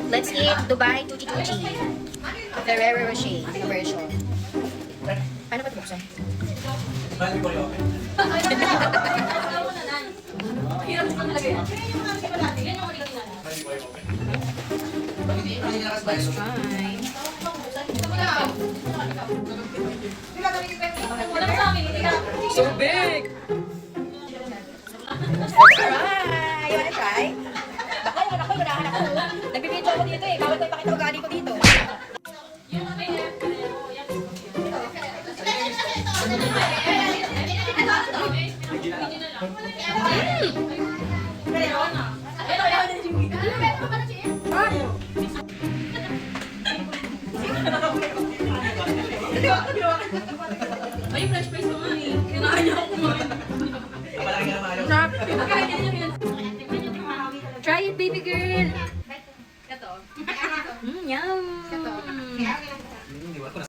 Let's eat Dubai Tutti Tutti. Ferrero Rocher version. Paano ba ito buksan? Hirap ko talaga yan. Yan yung original. Let's try. Wala sa amin, hindi ka. So big! Let's try! You wanna try? Baka naman ako, manahan ako. Nagbibidyo ako dito eh. Bawal ko ipakita ugali ko dito. Yung may left ka na yan. Ay, fresh face ko nga eh. Kailangan niya ako kumain. Sarap! Pagkain niya yan. Try it, baby girl! Ito. Yum!